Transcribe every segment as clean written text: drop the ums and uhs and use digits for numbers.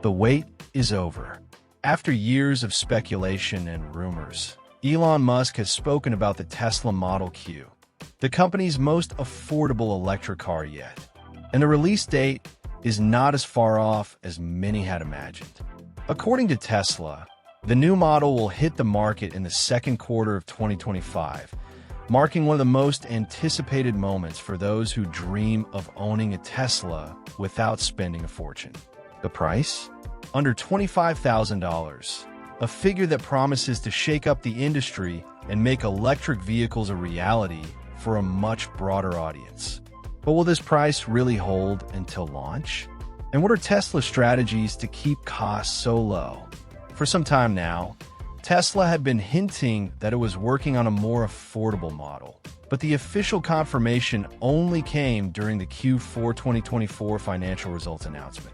The wait is over. After years of speculation and rumors, Elon Musk has spoken about the Tesla Model Q, the company's most affordable electric car yet. And the release date is not as far off as many had imagined. According to Tesla, the new model will hit the market in the second quarter of 2025, marking one of the most anticipated moments for those who dream of owning a Tesla without spending a fortune. The price? Under $25,000, a figure that promises to shake up the industry and make electric vehicles a reality for a much broader audience. But will this price really hold until launch? And what are Tesla's strategies to keep costs so low? For some time now, Tesla had been hinting that it was working on a more affordable model, but the official confirmation only came during the Q4 2024 financial results announcement.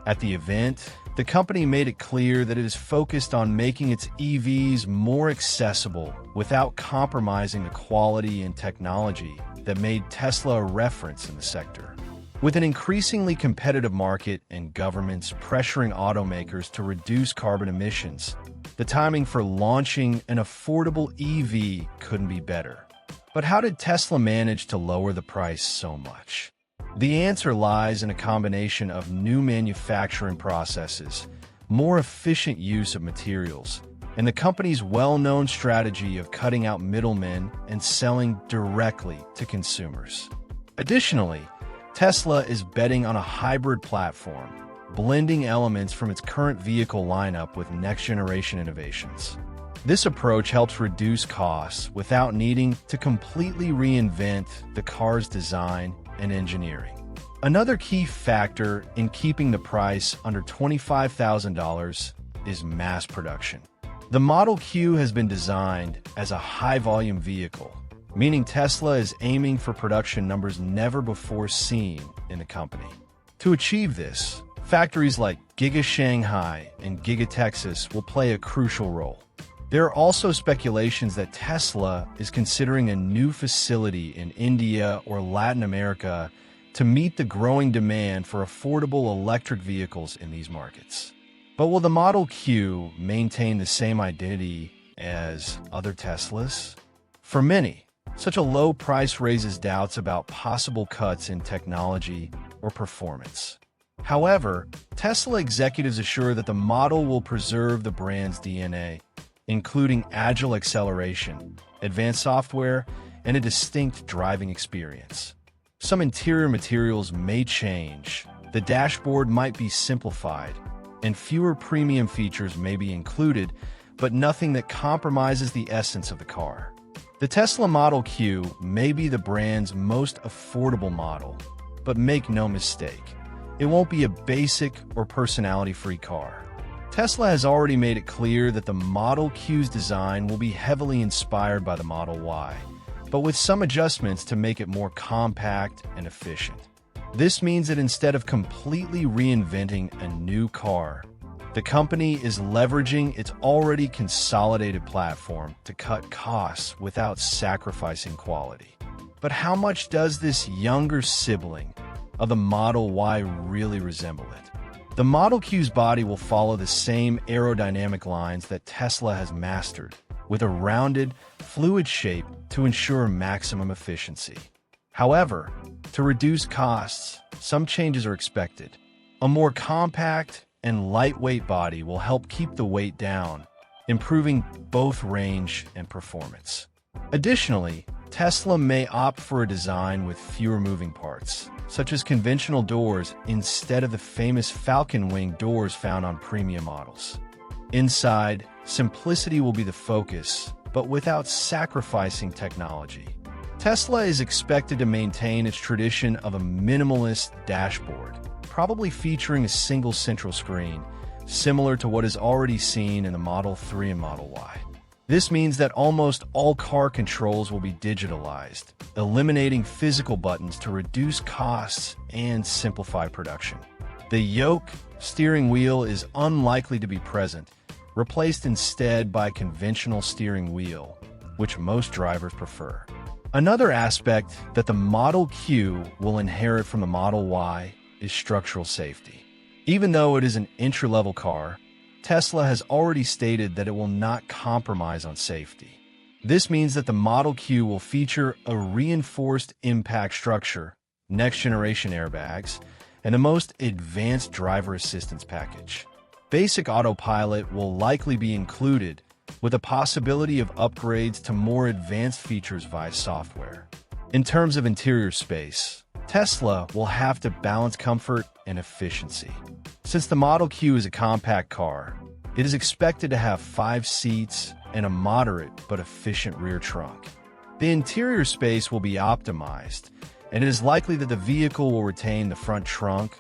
At the event, the company made it clear that it is focused on making its EVs more accessible without compromising the quality and technology that made Tesla a reference in the sector. With an increasingly competitive market and governments pressuring automakers to reduce carbon emissions, the timing for launching an affordable EV couldn't be better. But how did Tesla manage to lower the price so much? The answer lies in a combination of new manufacturing processes, more efficient use of materials, and the company's well-known strategy of cutting out middlemen and selling directly to consumers. Additionally, Tesla is betting on a hybrid platform, blending elements from its current vehicle lineup with next-generation innovations. This approach helps reduce costs without needing to completely reinvent the car's design and engineering. Another key factor in keeping the price under $25,000 is mass production. The Model Q has been designed as a high-volume vehicle, meaning Tesla is aiming for production numbers never before seen in the company. To achieve this, factories like Giga Shanghai and Giga Texas will play a crucial role. There are also speculations that Tesla is considering a new facility in India or Latin America to meet the growing demand for affordable electric vehicles in these markets. But will the Model Q maintain the same identity as other Teslas? For many, such a low price raises doubts about possible cuts in technology or performance. However, Tesla executives assure that the model will preserve the brand's DNA, including agile acceleration, advanced software, and a distinct driving experience. Some interior materials may change, the dashboard might be simplified, and fewer premium features may be included, but nothing that compromises the essence of the car. The Tesla Model Q may be the brand's most affordable model, but make no mistake, it won't be a basic or personality-free car. Tesla has already made it clear that the Model Q's design will be heavily inspired by the Model Y, but with some adjustments to make it more compact and efficient. This means that instead of completely reinventing a new car, the company is leveraging its already consolidated platform to cut costs without sacrificing quality. But how much does this younger sibling of the Model Y really resemble it? The Model Q's body will follow the same aerodynamic lines that Tesla has mastered, with a rounded, fluid shape to ensure maximum efficiency. However, to reduce costs, some changes are expected. A more compact and lightweight body will help keep the weight down, improving both range and performance. Additionally, Tesla may opt for a design with fewer moving parts, such as conventional doors instead of the famous falcon wing doors found on premium models. Inside, simplicity will be the focus, but without sacrificing technology. Tesla is expected to maintain its tradition of a minimalist dashboard, probably featuring a single central screen, similar to what is already seen in the Model 3 and Model Y. This means that almost all car controls will be digitalized, eliminating physical buttons to reduce costs and simplify production. The yoke steering wheel is unlikely to be present, replaced instead by a conventional steering wheel, which most drivers prefer. Another aspect that the Model Q will inherit from the Model Y is structural safety. Even though it is an entry-level car, Tesla has already stated that it will not compromise on safety. This means that the Model Q will feature a reinforced impact structure, next-generation airbags, and the most advanced driver assistance package. Basic autopilot will likely be included, with a possibility of upgrades to more advanced features via software. In terms of interior space, Tesla will have to balance comfort and efficiency. Since the Model Q is a compact car, it is expected to have 5 seats and a moderate but efficient rear trunk. The interior space will be optimized, and it is likely that the vehicle will retain the front trunk,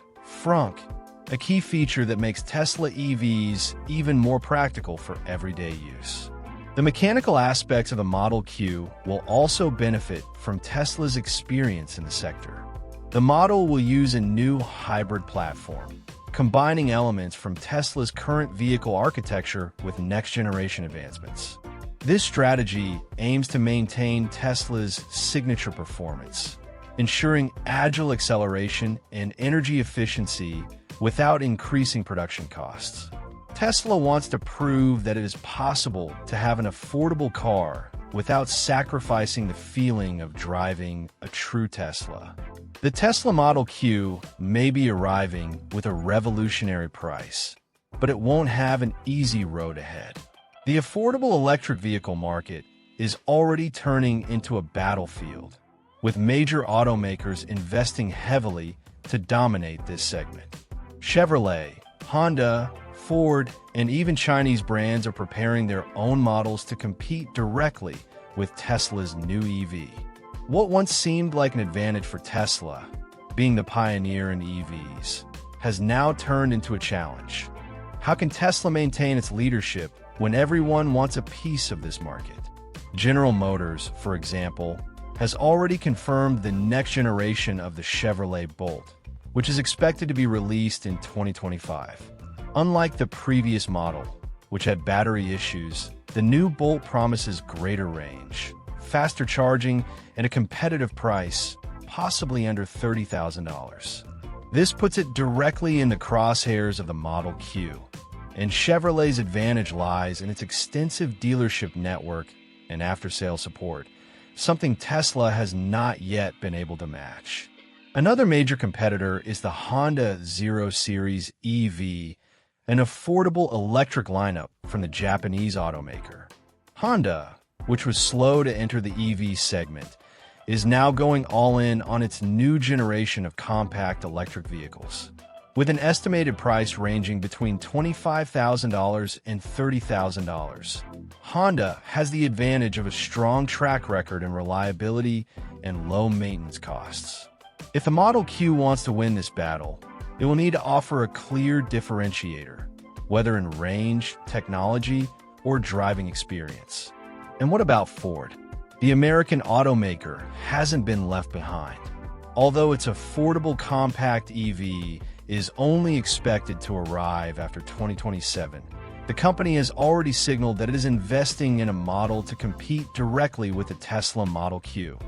a key feature that makes Tesla EVs even more practical for everyday use. The mechanical aspects of the Model Q will also benefit from Tesla's experience in the sector. The model will use a new hybrid platform, combining elements from Tesla's current vehicle architecture with next-generation advancements. This strategy aims to maintain Tesla's signature performance, ensuring agile acceleration and energy efficiency without increasing production costs. Tesla wants to prove that it is possible to have an affordable car without sacrificing the feeling of driving a true Tesla. The Tesla Model Q may be arriving with a revolutionary price, but it won't have an easy road ahead. The affordable electric vehicle market is already turning into a battlefield, with major automakers investing heavily to dominate this segment. Chevrolet, Honda, Ford, and even Chinese brands are preparing their own models to compete directly with Tesla's new EV. What once seemed like an advantage for Tesla, being the pioneer in EVs, has now turned into a challenge. How can Tesla maintain its leadership when everyone wants a piece of this market? General Motors, for example, has already confirmed the next generation of the Chevrolet Bolt, which is expected to be released in 2025. Unlike the previous model, which had battery issues, the new Bolt promises greater range, faster charging, and a competitive price, possibly under $30,000. This puts it directly in the crosshairs of the Model Q, and Chevrolet's advantage lies in its extensive dealership network and after-sale support, something Tesla has not yet been able to match. Another major competitor is the Honda 0 Series EV, an affordable electric lineup from the Japanese automaker. Honda, which was slow to enter the EV segment, is now going all in on its new generation of compact electric vehicles. With an estimated price ranging between $25,000 and $30,000, Honda has the advantage of a strong track record in reliability and low maintenance costs. If the Model Q wants to win this battle, it will need to offer a clear differentiator, whether in range, technology, or driving experience. And what about Ford? The American automaker hasn't been left behind. Although its affordable compact EV is only expected to arrive after 2027, the company has already signaled that it is investing in a model to compete directly with the Tesla Model Q.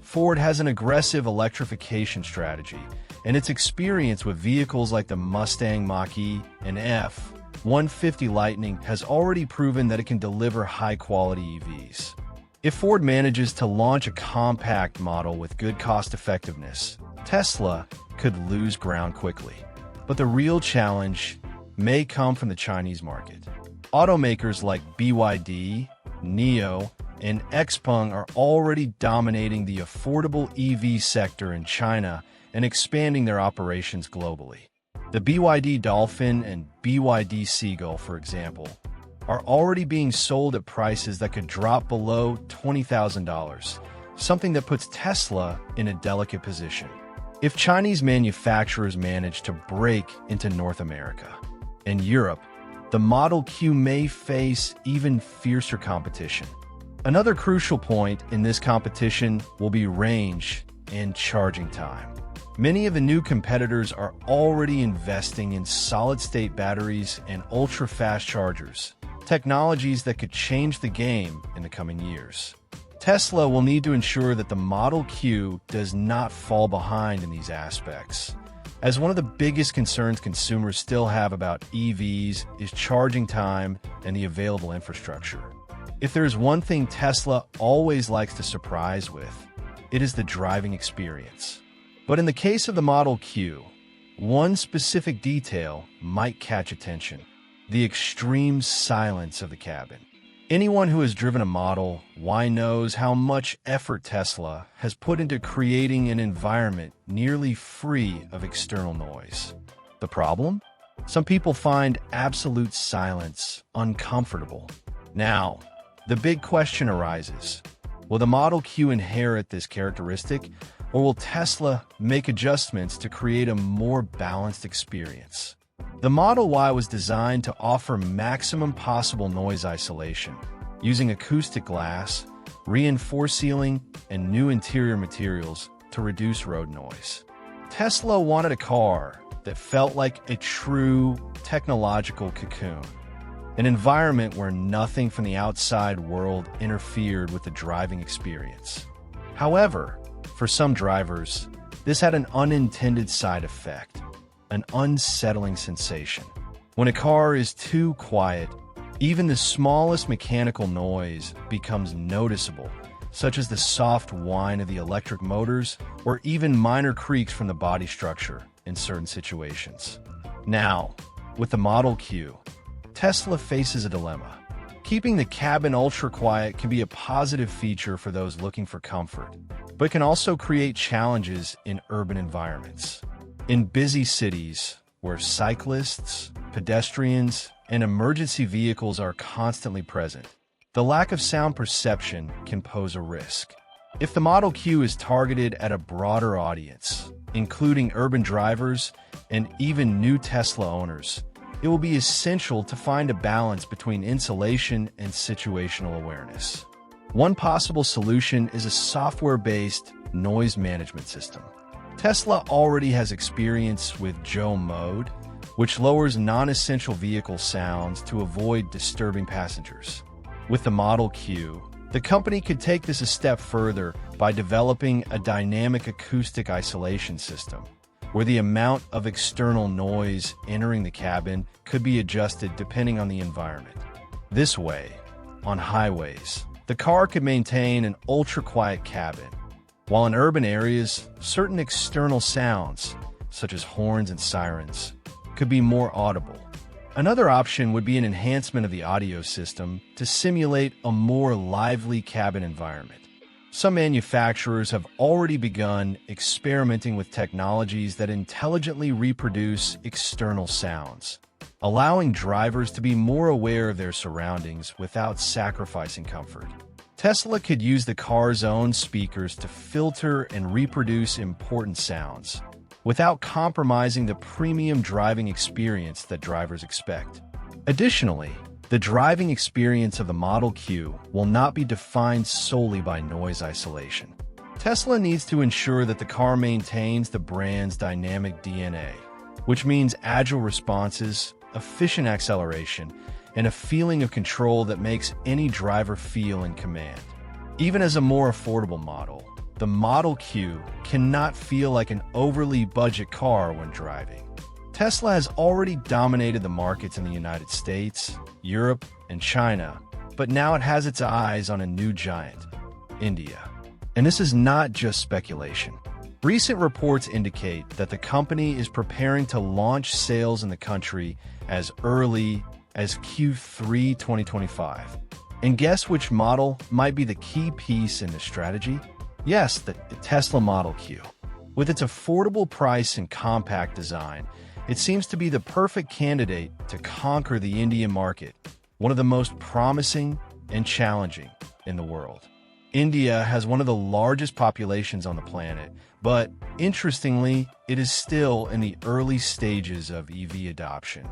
Ford has an aggressive electrification strategy, and its experience with vehicles like the Mustang Mach-E and F-150 Lightning has already proven that it can deliver high-quality EVs. If Ford manages to launch a compact model with good cost-effectiveness, Tesla could lose ground quickly. But the real challenge may come from the Chinese market. Automakers like BYD, NIO, and XPeng are already dominating the affordable EV sector in China and expanding their operations globally. The BYD Dolphin and BYD Seagull, for example, are already being sold at prices that could drop below $20,000, something that puts Tesla in a delicate position. If Chinese manufacturers manage to break into North America and Europe, the Model Q may face even fiercer competition. Another crucial point in this competition will be range and charging time. Many of the new competitors are already investing in solid-state batteries and ultra-fast chargers, technologies that could change the game in the coming years. Tesla will need to ensure that the Model Q does not fall behind in these aspects, as one of the biggest concerns consumers still have about EVs is charging time and the available infrastructure. If there's one thing Tesla always likes to surprise with, it is the driving experience. But in the case of the Model Q, one specific detail might catch attention: the extreme silence of the cabin. Anyone who has driven a Model Y knows how much effort Tesla has put into creating an environment nearly free of external noise. The problem? Some people find absolute silence uncomfortable. Now, the big question arises: will the Model Q inherit this characteristic, or will Tesla make adjustments to create a more balanced experience? The Model Y was designed to offer maximum possible noise isolation, using acoustic glass, reinforced sealing, and new interior materials to reduce road noise. Tesla wanted a car that felt like a true technological cocoon, an environment where nothing from the outside world interfered with the driving experience. However, for some drivers, this had an unintended side effect: an unsettling sensation. When a car is too quiet, even the smallest mechanical noise becomes noticeable, such as the soft whine of the electric motors or even minor creaks from the body structure in certain situations. Now, with the Model Q, Tesla faces a dilemma. Keeping the cabin ultra-quiet can be a positive feature for those looking for comfort, but can also create challenges in urban environments. In busy cities, where cyclists, pedestrians, and emergency vehicles are constantly present, the lack of sound perception can pose a risk. If the Model Q is targeted at a broader audience, including urban drivers and even new Tesla owners, it will be essential to find a balance between insulation and situational awareness. One possible solution is a software-based noise management system. Tesla already has experience with Joe Mode, which lowers non-essential vehicle sounds to avoid disturbing passengers. With the Model Q, the company could take this a step further by developing a dynamic acoustic isolation system, where the amount of external noise entering the cabin could be adjusted depending on the environment. This way, on highways, the car could maintain an ultra-quiet cabin, while in urban areas, certain external sounds, such as horns and sirens, could be more audible. Another option would be an enhancement of the audio system to simulate a more lively cabin environment. Some manufacturers have already begun experimenting with technologies that intelligently reproduce external sounds, allowing drivers to be more aware of their surroundings without sacrificing comfort. Tesla could use the car's own speakers to filter and reproduce important sounds, without compromising the premium driving experience that drivers expect. Additionally, the driving experience of the Model Q will not be defined solely by noise isolation. Tesla needs to ensure that the car maintains the brand's dynamic DNA, which means agile responses, efficient acceleration, and a feeling of control that makes any driver feel in command. Even as a more affordable model, the Model Q cannot feel like an overly budget car when driving. Tesla has already dominated the markets in the United States, Europe, and China, but now it has its eyes on a new giant, India. And this is not just speculation. Recent reports indicate that the company is preparing to launch sales in the country as early as Q3 2025. And guess which model might be the key piece in this strategy? Yes, the Tesla Model Q. With its affordable price and compact design, it seems to be the perfect candidate to conquer the Indian market, one of the most promising and challenging in the world. India has one of the largest populations on the planet, but interestingly, it is still in the early stages of EV adoption.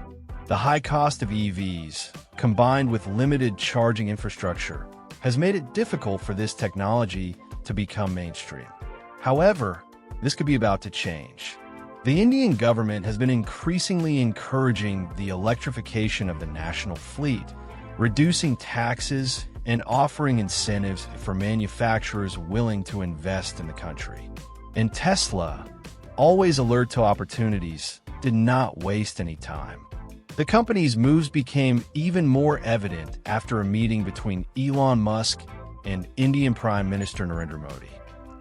The high cost of EVs, combined with limited charging infrastructure, has made it difficult for this technology to become mainstream. However, this could be about to change. The Indian government has been increasingly encouraging the electrification of the national fleet, reducing taxes and offering incentives for manufacturers willing to invest in the country. And Tesla, always alert to opportunities, did not waste any time. The company's moves became even more evident after a meeting between Elon Musk and Indian Prime Minister Narendra Modi.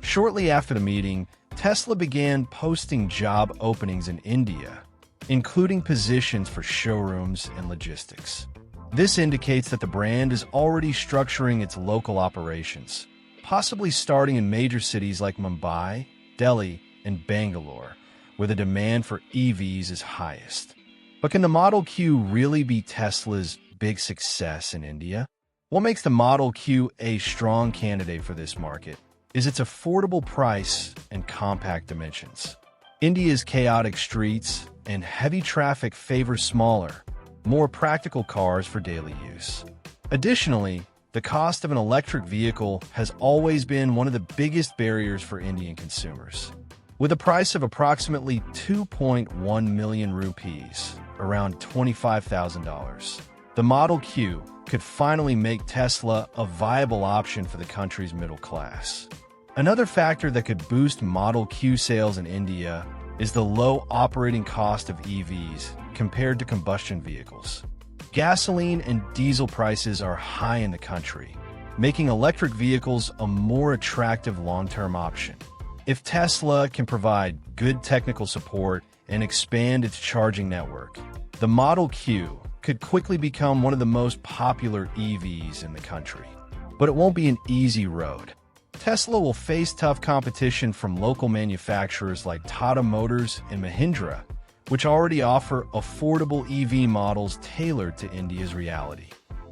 Shortly after the meeting, Tesla began posting job openings in India, including positions for showrooms and logistics. This indicates that the brand is already structuring its local operations, possibly starting in major cities like Mumbai, Delhi, and Bangalore, where the demand for EVs is highest. But can the Model Q really be Tesla's big success in India? What makes the Model Q a strong candidate for this market is its affordable price and compact dimensions. India's chaotic streets and heavy traffic favor smaller, more practical cars for daily use. Additionally, the cost of an electric vehicle has always been one of the biggest barriers for Indian consumers. With a price of approximately 2.1 million rupees, around $25,000, the Model Q could finally make Tesla a viable option for the country's middle class. Another factor that could boost Model Q sales in India is the low operating cost of EVs compared to combustion vehicles. Gasoline and diesel prices are high in the country, making electric vehicles a more attractive long-term option. If Tesla can provide good technical support and expand its charging network, the Model Q could quickly become one of the most popular EVs in the country. But it won't be an easy road. Tesla will face tough competition from local manufacturers like Tata Motors and Mahindra, which already offer affordable EV models tailored to India's reality.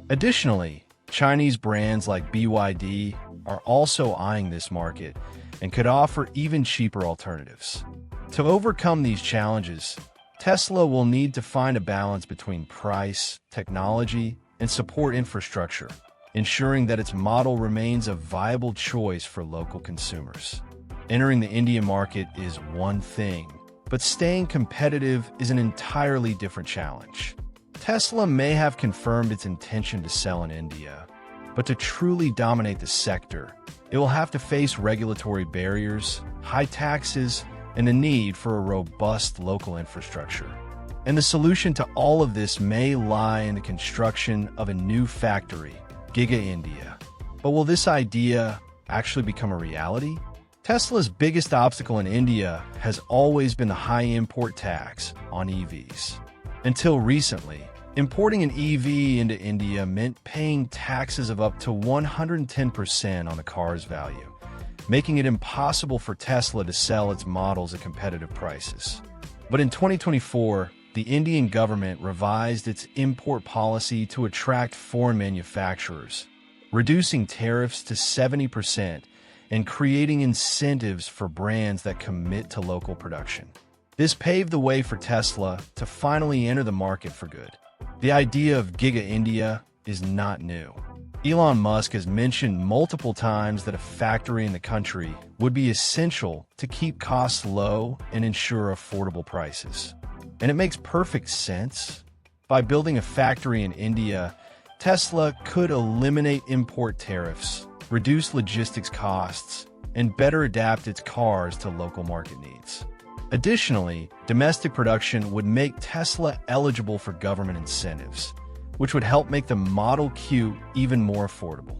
Additionally, Chinese brands like BYD are also eyeing this market and could offer even cheaper alternatives. To overcome these challenges, Tesla will need to find a balance between price, technology, and support infrastructure, ensuring that its model remains a viable choice for local consumers. Entering the Indian market is one thing, but staying competitive is an entirely different challenge. Tesla may have confirmed its intention to sell in India, but to truly dominate the sector, it will have to face regulatory barriers, high taxes, and the need for a robust local infrastructure. And the solution to all of this may lie in the construction of a new factory, Giga India. But will this idea actually become a reality? Tesla's biggest obstacle in India has always been the high import tax on EVs. Until recently, importing an EV into India meant paying taxes of up to 110% on the car's value, making it impossible for Tesla to sell its models at competitive prices. But in 2024, the Indian government revised its import policy to attract foreign manufacturers, reducing tariffs to 70% and creating incentives for brands that commit to local production. This paved the way for Tesla to finally enter the market for good. The idea of Giga India is not new. Elon Musk has mentioned multiple times that a factory in the country would be essential to keep costs low and ensure affordable prices. And it makes perfect sense. By building a factory in India, Tesla could eliminate import tariffs, reduce logistics costs, and better adapt its cars to local market needs. Additionally, domestic production would make Tesla eligible for government incentives, which would help make the Model Q even more affordable.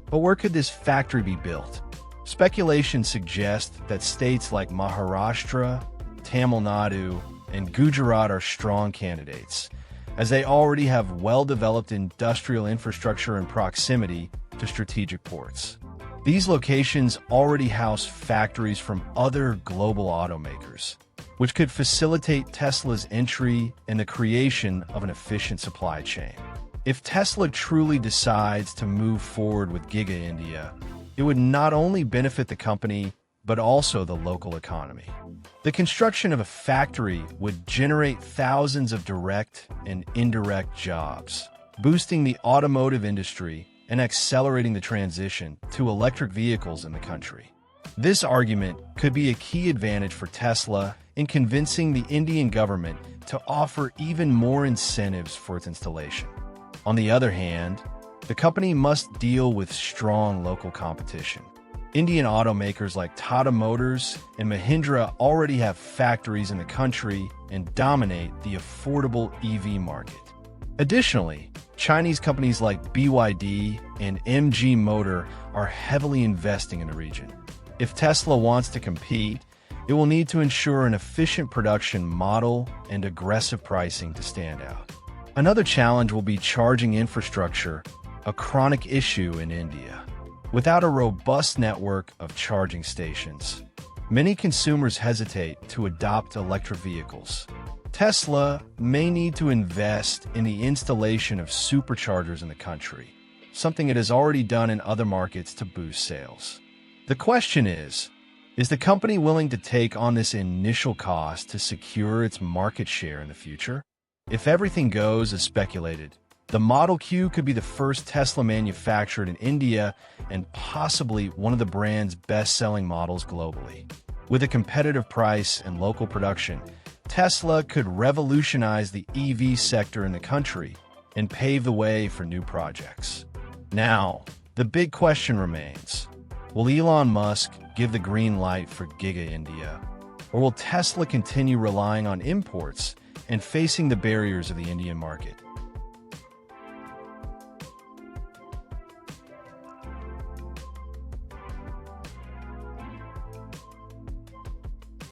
But where could this factory be built? Speculation suggests that states like Maharashtra, Tamil Nadu, and Gujarat are strong candidates, as they already have well-developed industrial infrastructure in proximity to strategic ports. These locations already house factories from other global automakers, which could facilitate Tesla's entry and the creation of an efficient supply chain. If Tesla truly decides to move forward with Giga India, it would not only benefit the company, but also the local economy. The construction of a factory would generate thousands of direct and indirect jobs, boosting the automotive industry and accelerating the transition to electric vehicles in the country. This argument could be a key advantage for Tesla in convincing the Indian government to offer even more incentives for its installation. On the other hand, the company must deal with strong local competition. Indian automakers like Tata Motors and Mahindra already have factories in the country and dominate the affordable EV market. Additionally, Chinese companies like BYD and MG Motor are heavily investing in the region. If Tesla wants to compete, it will need to ensure an efficient production model and aggressive pricing to stand out. Another challenge will be charging infrastructure, a chronic issue in India. Without a robust network of charging stations, many consumers hesitate to adopt electric vehicles. Tesla may need to invest in the installation of superchargers in the country, something it has already done in other markets to boost sales. The question is the company willing to take on this initial cost to secure its market share in the future? If everything goes as speculated, the Model Q could be the first Tesla manufactured in India and possibly one of the brand's best-selling models globally. With a competitive price and local production, Tesla could revolutionize the EV sector in the country and pave the way for new projects. Now, the big question remains: will Elon Musk give the green light for Giga India, or will Tesla continue relying on imports and facing the barriers of the Indian market?